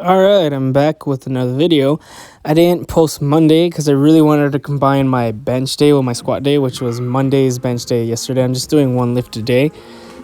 Alright, I'm back with another video. I didn't post Monday because I really wanted to combine my bench day with my squat day, which was Monday's bench day yesterday. I'm just doing one lift a day,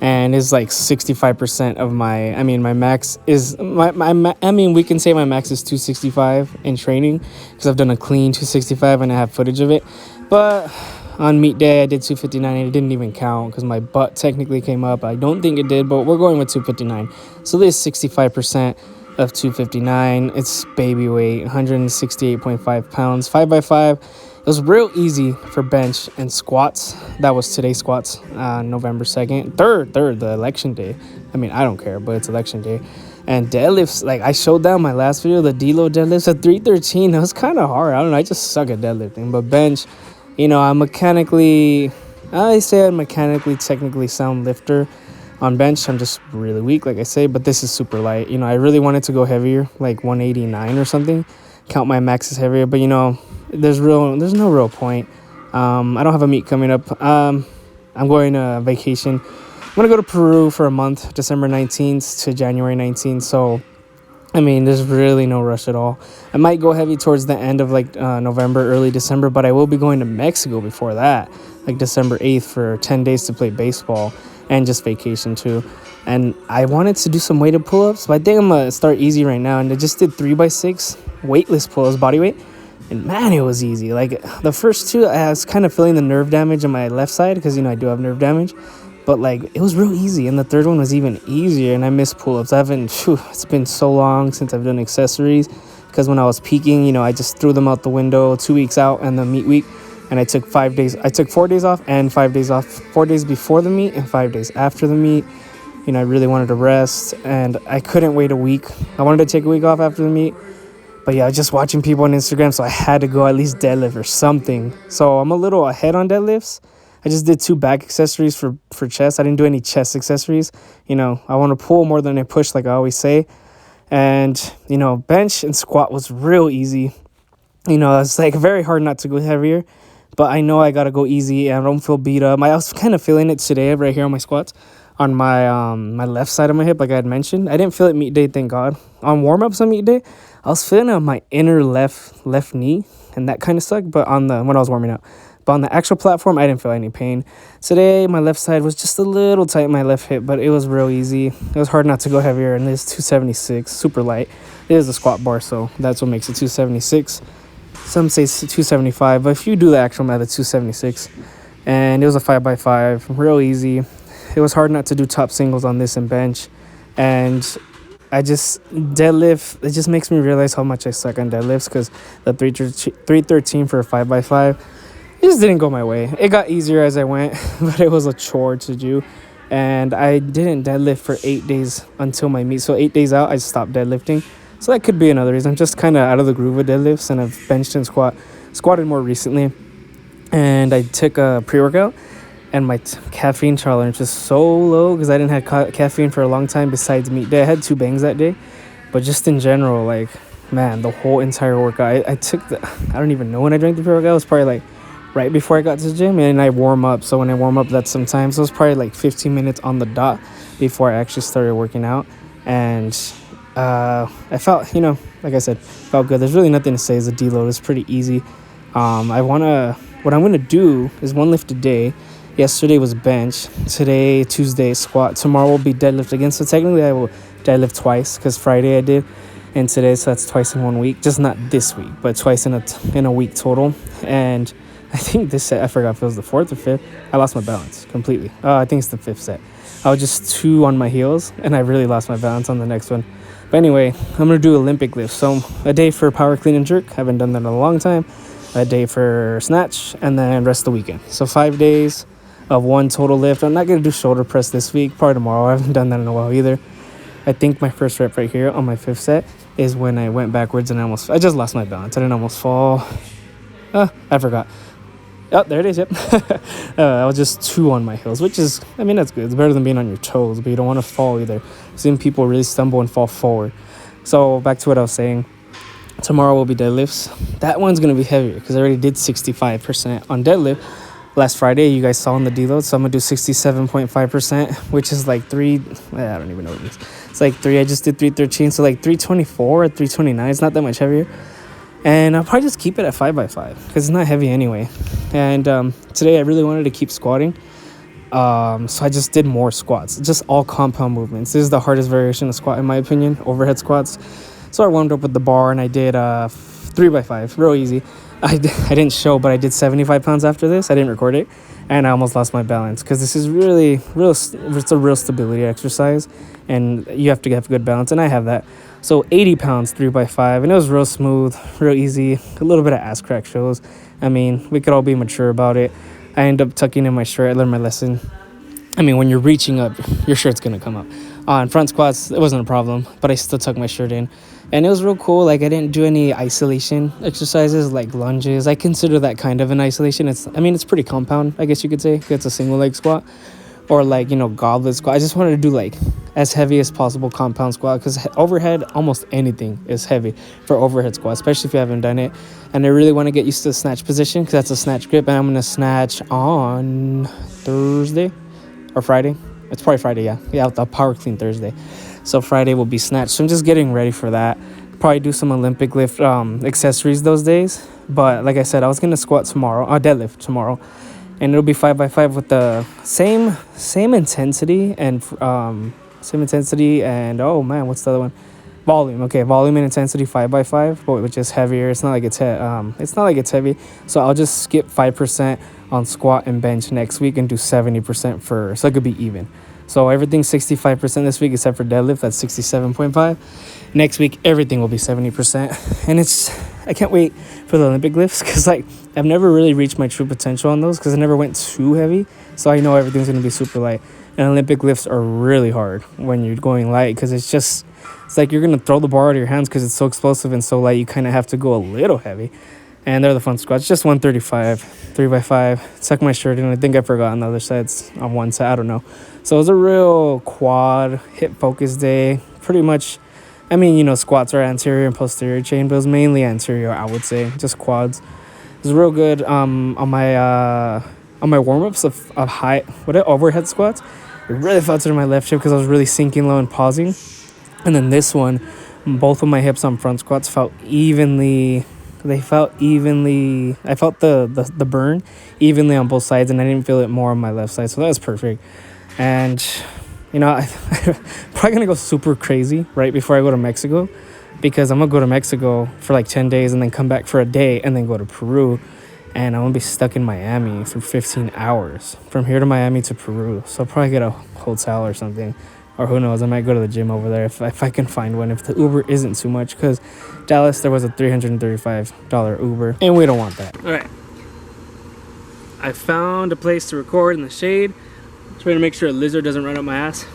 and it's like 65% of my max is, we can say my max is 265 in training because I've done a clean 265 and I have footage of it. But on meet day, I did 259 and it didn't even count because my butt technically came up. I don't think it did, but we're going with 259. So this 65% of 259. It's baby weight, 168.5 pounds, 5x5. It was real easy for bench and squats. That was today's squats, November 2nd. 3rd, the election day. I mean, I don't care, but it's election day. And deadlifts, like I showed that in my last video, the D-load deadlifts at 313. It was kind of hard. I don't know. I just suck at deadlifting. But bench, I'm technically sound lifter. On bench, I'm just really weak, like I say, but this is super light. I really wanted to go heavier, like 189 or something. Count my max as heavier, but there's no real point. I don't have a meet coming up. I'm going on vacation. I'm gonna go to Peru for a month, December 19th to January 19th. So, there's really no rush at all. I might go heavy towards the end of November, early December, but I will be going to Mexico before that, like December 8th for 10 days to play baseball. And just vacation too. And I wanted to do some weighted pull-ups, but I think I'm gonna start easy right now. And I just did 3x6 weightless pull-ups, body weight, and man, it was easy. Like the first two, I was kind of feeling the nerve damage on my left side because I do have nerve damage, but it was real easy. And the third one was even easier. And I miss pull-ups. It's been so long since I've done accessories because when I was peaking, I just threw them out the window 2 weeks out and the meet week. And I took 5 days. I took 4 days off and 5 days off. 4 days before the meet and 5 days after the meet. I really wanted to rest and I couldn't wait a week. I wanted to take a week off after the meet. But yeah, I was just watching people on Instagram, so I had to go at least deadlift or something. So I'm a little ahead on deadlifts. I just did 2 back accessories for chest. I didn't do any chest accessories. I want to pull more than I push, like I always say. And, bench and squat was real easy. It's very hard not to go heavier. But I know I got to go easy and I don't feel beat up. I was kind of feeling it today right here on my squats. On my my left side of my hip, like I had mentioned. I didn't feel it meet day, thank God. On warm-ups on meet day, I was feeling it on my inner left knee. And that kind of sucked when I was warming up. But on the actual platform, I didn't feel any pain. Today, my left side was just a little tight in my left hip, but it was real easy. It was hard not to go heavier. And this 276, super light. It is a squat bar, so that's what makes it 276. Some say 275, but if you do the actual method, 276. And it was a 5x5, real easy. It was hard not to do top singles on this and bench. And I just deadlift, it just makes me realize how much I suck on deadlifts because the 313 for a 5x5, it just didn't go my way. It got easier as I went, but it was a chore to do. And I didn't deadlift for 8 days until my meet. So 8 days out, I stopped deadlifting. So that could be another reason. I'm just kind of out of the groove with deadlifts, and I've benched and squatted more recently. And I took a pre-workout, and my caffeine tolerance was so low because I didn't have caffeine for a long time besides meet day. I had 2 bangs that day, but just in general, the whole entire workout, I don't even know when I drank the pre-workout. It was probably right before I got to the gym, and I warm up. So when I warm up, that's sometimes. So it was probably 15 minutes on the dot before I actually started working out. And I felt, like I said, felt good. There's really nothing to say. As a deload, it's pretty easy. What I'm gonna do is 1 lift a day. Yesterday was bench. Today, Tuesday, squat. Tomorrow will be deadlift again. So technically, I will deadlift twice because Friday I did, and today, so that's twice in 1 week. Just not this week, but twice in a week total. And I think this set, I forgot if it was the 4th or 5th. I lost my balance completely. I think it's the 5th set. I was just 2 on my heels, and I really lost my balance on the next one. But anyway, I'm going to do Olympic lifts. So a day for power clean and jerk. Haven't done that in a long time. A day for snatch, and then rest of the weekend. So 5 days of 1 total lift. I'm not going to do shoulder press this week. Probably tomorrow. I haven't done that in a while either. I think my first rep right here on my 5th set is when I went backwards and I just lost my balance. I didn't almost fall. I forgot. Oh, there it is, yep. I was just 2 on my heels, which is, that's good. It's better than being on your toes, but you don't want to fall either. I've seen people really stumble and fall forward. So back to what I was saying. Tomorrow will be deadlifts. That one's going to be heavier because I already did 65% on deadlift. Last Friday, you guys saw on the deload, so I'm going to do 67.5%, which is I don't even know what it is. It's like 3. I just did 313, so like 324 or 329. It's not that much heavier. And I'll probably just keep it at 5x5 because it's not heavy anyway. And today I really wanted to keep squatting. So I just did more squats, just all compound movements. This is the hardest variation of squat, in my opinion, overhead squats. So I warmed up with the bar and I did 3x5, real easy. I didn't show, but I did 75 pounds after this. I didn't record it. And I almost lost my balance because this is really, it's a real stability exercise. And you have to have good balance. And I have that. So 80 pounds, 3x5. And it was real smooth, real easy. A little bit of ass crack shows. I mean, we could all be mature about it. I ended up tucking in my shirt. I learned my lesson. I mean, when you're reaching up, your shirt's going to come up. On front squats, it wasn't a problem, but I still tucked my shirt in. And it was real cool. Like, I didn't do any isolation exercises like lunges. I consider that kind of an isolation. It's pretty compound, I guess you could say. It's a single leg squat or like, goblet squat. I just wanted to do like as heavy as possible compound squat because overhead, almost anything is heavy for overhead squat, especially if you haven't done it. And I really want to get used to the snatch position because that's a snatch grip. And I'm going to snatch on Thursday or Friday. It's probably Friday, yeah. Yeah, the power clean Thursday. So Friday will be snatch. So I'm just getting ready for that. Probably do some Olympic lift accessories those days. But like I said, I was going to squat tomorrow, deadlift tomorrow. And it'll be 5x5 with the same intensity and oh man, what's the other one? Volume. Okay, volume and intensity 5x5, but which is heavier. It's not like it's heavy. So I'll just skip 5% on squat and bench next week and do 70% so it could be even. So everything's 65% this week except for deadlift. That's 67.5. Next week everything will be 70%, and I can't wait for the Olympic lifts because like I've never really reached my true potential on those because I never went too heavy. So I know everything's gonna be super light. And Olympic lifts are really hard when you're going light because it's like you're gonna throw the bar out of your hands because it's so explosive and so light. You kind of have to go a little heavy. And they're the fun squats. Just 135, 3x5. Tuck my shirt in. I think I forgot on the other sides on one side. I don't know. So it was a real quad hip focus day. Pretty much, squats are anterior and posterior chain, but it was mainly anterior, I would say. Just quads. It was real good on my warm-ups of high overhead squats. It really felt it in my left hip because I was really sinking low and pausing. And then this one, both of my hips on front squats felt evenly. I felt the burn evenly on both sides, and I didn't feel it more on my left side. So that was perfect. And, I'm probably going to go super crazy right before I go to Mexico because I'm going to go to Mexico for like 10 days and then come back for a day and then go to Peru. And I'm going to be stuck in Miami for 15 hours from here to Miami to Peru. So I'll probably get a hotel or something. Or who knows, I might go to the gym over there if I can find one, if the Uber isn't too much. Because Dallas, there was a $335 Uber, and we don't want that. All right. I found a place to record in the shade. Trying to make sure a lizard doesn't run up my ass.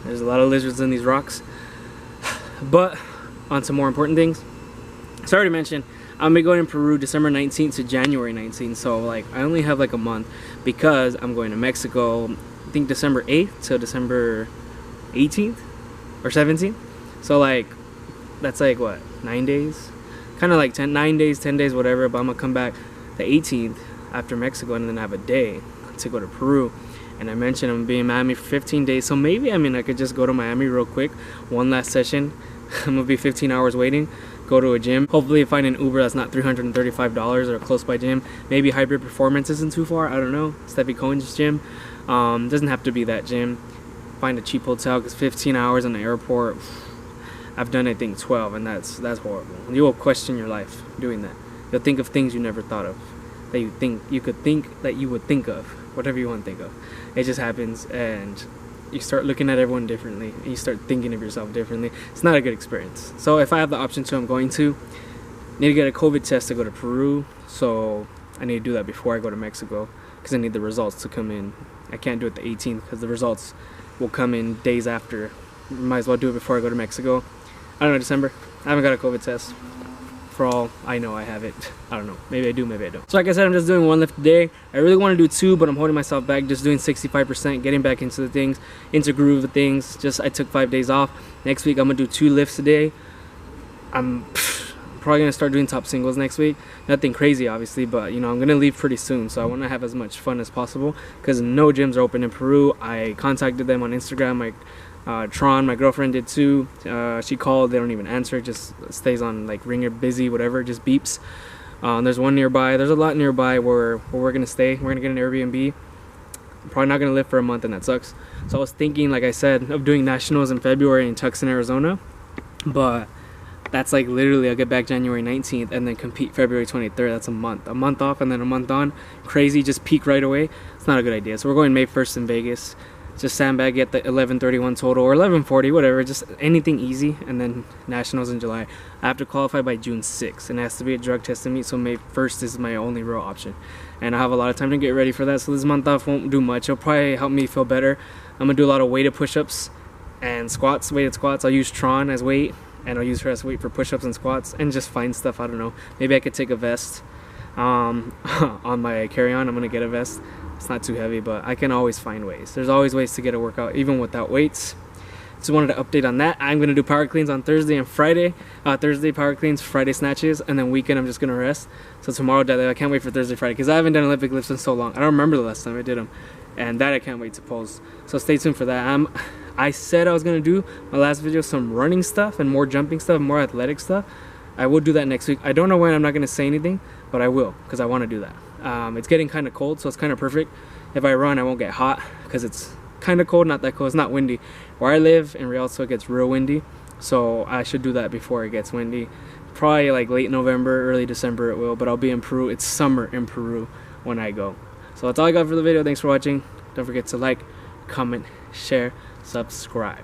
There's a lot of lizards in these rocks. But on to more important things. So I already mentioned, I'm going to be going to Peru December 19th to January 19th. So like I only have like a month because I'm going to Mexico, I think December 8th to December 18th or 17th. So like that's like what, 9 days, kind of like 9 days, 10 days, whatever. But I'm gonna come back the 18th after Mexico and then have a day to go to Peru. And I mentioned I'm gonna be in Miami for 15 days, so maybe I could just go to Miami real quick, one last session. I'm gonna be 15 hours waiting, go to a gym, hopefully find an Uber that's not $335 or a close by gym. Maybe Hybrid Performance isn't too far, I don't know. Steffi Cohen's gym. Doesn't have to be that gym. Find a cheap hotel because 15 hours in the airport, I've done I think 12, and that's horrible. You will question your life doing that. You'll think of things you never thought of, that you would think of, whatever you want to think of. It just happens, and you start looking at everyone differently, and you start thinking of yourself differently. It's not a good experience. So if I have the option to, I'm going to. Need to get a COVID test to go to Peru, so I need to do that before I go to Mexico because I need the results to come in. I can't do it the 18th because the results will come in days after. Might as well do it before I go to Mexico. I don't know, December. I haven't got a COVID test. For all I know, I have it. I don't know. Maybe I do, maybe I don't. So like I said, I'm just doing one lift a day. I really want to do 2, but I'm holding myself back. Just doing 65%, getting back into the things, into groove of things. I took 5 days off. Next week, I'm going to do 2 lifts a day. I'm probably going to start doing top singles next week. Nothing crazy, obviously, but, I'm going to leave pretty soon. So I want to have as much fun as possible because no gyms are open in Peru. I contacted them on Instagram. Tron, my girlfriend, did too. She called, they don't even answer, it just stays on like ringer, busy, whatever, just beeps. There's one nearby, there's a lot nearby where we're gonna stay. We're gonna get an Airbnb. I'm probably not gonna live for a month, and that sucks. So I was thinking, like I said, of doing nationals in February in Tucson, Arizona, but that's like literally I'll get back January 19th and then compete February 23rd. That's a month off, and then a month on. Crazy, just peak right away. It's not a good idea. So we're going May 1st in Vegas. Just sandbag, get the 11:31 total or 11:40, whatever, just anything easy, and then nationals in July. I have to qualify by June 6th, and it has to be a drug test to meet, so May 1st is my only real option, and I have a lot of time to get ready for that. So this month off won't do much. It'll probably help me feel better. I'm gonna do a lot of weighted push-ups and squats, weighted squats. I'll use Tron as weight, and I'll use her as weight for push-ups and squats, and just find stuff. I don't know, maybe I could take a vest on my carry-on. I'm gonna get a vest. It's not too heavy, but I can always find ways. There's always ways to get a workout even without weights. Just wanted to update on that. I'm gonna do power cleans on Thursday and Friday. Thursday power cleans, Friday snatches, and then weekend I'm just gonna rest. So tomorrow, I can't wait for Thursday, Friday, because I haven't done Olympic lifts in so long. I don't remember the last time I did them, and that I can't wait to post. So stay tuned for that. I said I was gonna do my last video some running stuff and more jumping stuff, more athletic stuff. I will do that next week. I don't know when. I'm not gonna say anything, but I will, because I want to do that. It's getting kind of cold, so it's kind of perfect. If I run, I won't get hot because it's kind of cold, not that cold. It's not windy. Where I live in Rialto, it gets real windy, so I should do that before it gets windy. Probably like late November, early December it will, but I'll be in Peru. It's summer in Peru when I go. So that's all I got for the video. Thanks for watching. Don't forget to like, comment, share, subscribe.